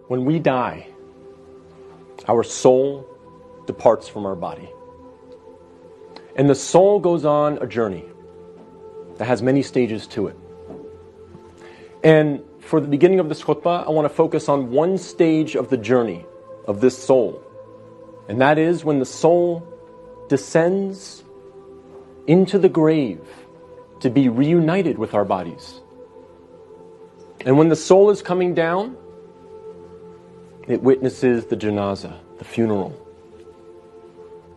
When we die, our soul departs from our body. And the soul goes on a journey that has many stages to it. And for the beginning of this khutbah, I want to focus on one stage of the journey of this soul. And that is when the soul descends into the grave to be reunited with our bodies. And when the soul is coming down, it witnesses the janazah, the funeral.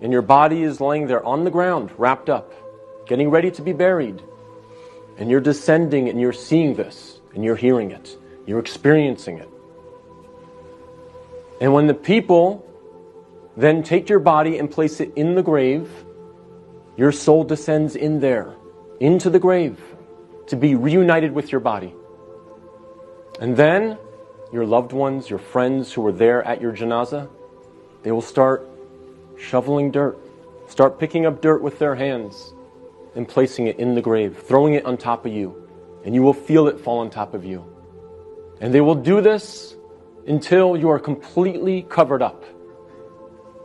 And your body is laying there on the ground, wrapped up, getting ready to be buried. And you're descending and you're seeing this, and you're hearing it, you're experiencing it. And when the people then take your body and place it in the grave, your soul descends in there, into the grave, to be reunited with your body. And then your loved ones, your friends who were there at your janazah, they will start shoveling dirt, start picking up dirt with their hands and placing it in the grave, throwing it on top of you, and you will feel it fall on top of you. And they will do this until you are completely covered up.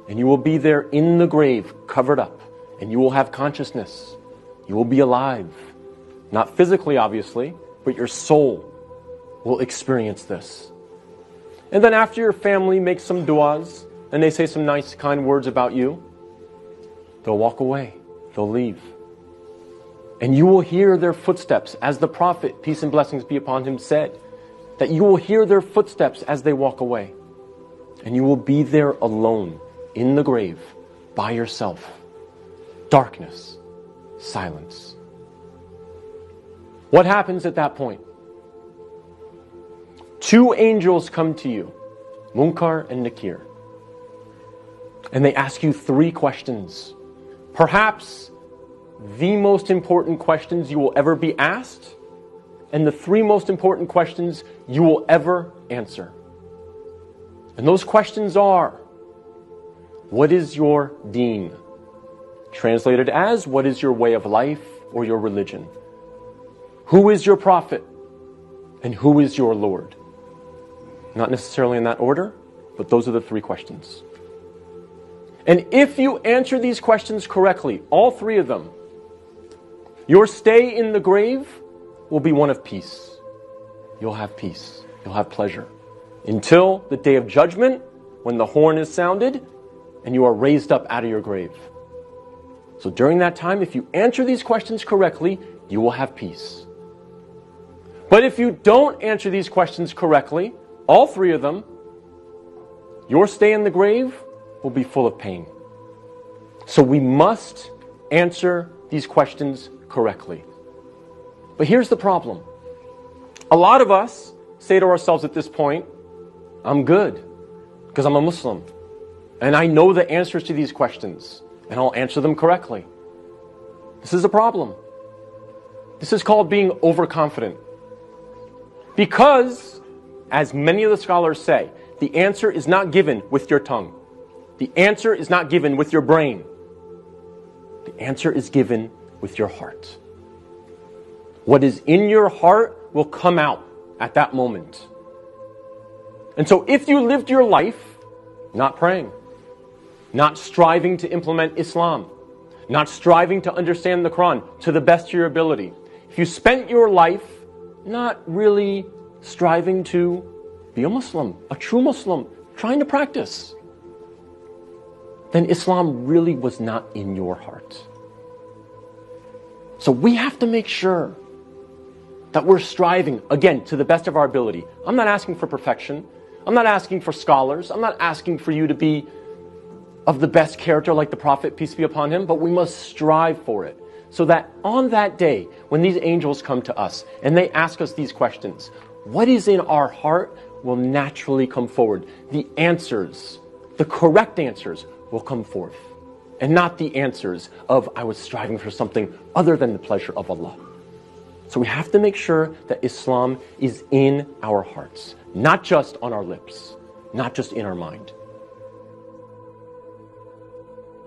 And you will be there in the grave, covered up, and you will have consciousness. You will be alive. Not physically, obviously, but your soul will experience this. And then after your family makes some du'as, and they say some nice, kind words about you, they'll walk away. They'll leave. And you will hear their footsteps, as the Prophet, peace and blessings be upon him, said, that you will hear their footsteps as they walk away. And you will be there alone, in the grave, by yourself. Darkness, silence. What happens at that point? Two angels come to you, Munkar and Nakir. And they ask you three questions. Perhaps the most important questions you will ever be asked, and the three most important questions you will ever answer. And those questions are, what is your deen? Translated as, what is your way of life or your religion? Who is your prophet? And who is your Lord? Not necessarily in that order, but those are the three questions. And if you answer these questions correctly, all three of them, your stay in the grave will be one of peace. You'll have peace. You'll have pleasure. Until the day of judgment, when the horn is sounded, and you are raised up out of your grave. So during that time, if you answer these questions correctly, you will have peace. But if you don't answer these questions correctly, all three of them, your stay in the grave will be full of pain. So we must answer these questions correctly. But here's the problem. A lot of us say to ourselves at this point, I'm good, because I'm a Muslim. And I know the answers to these questions, and I'll answer them correctly. This is a problem. This is called being overconfident. Because, as many of the scholars say, the answer is not given with your tongue. The answer is not given with your brain. The answer is given with your heart. What is in your heart will come out at that moment. And so if you lived your life not praying, not striving to implement Islam, not striving to understand the Quran to the best of your ability, if you spent your life not really striving to be a Muslim, a true Muslim, trying to practice, then Islam really was not in your heart. So we have to make sure that we're striving, again, to the best of our ability. I'm not asking for perfection. I'm not asking for scholars. I'm not asking for you to be of the best character like the Prophet, peace be upon him, but we must strive for it. So that on that day, when these angels come to us and they ask us these questions, what is in our heart will naturally come forward. The answers, the correct answers will come forth. And not the answers of, I was striving for something other than the pleasure of Allah. So we have to make sure that Islam is in our hearts, not just on our lips, not just in our mind.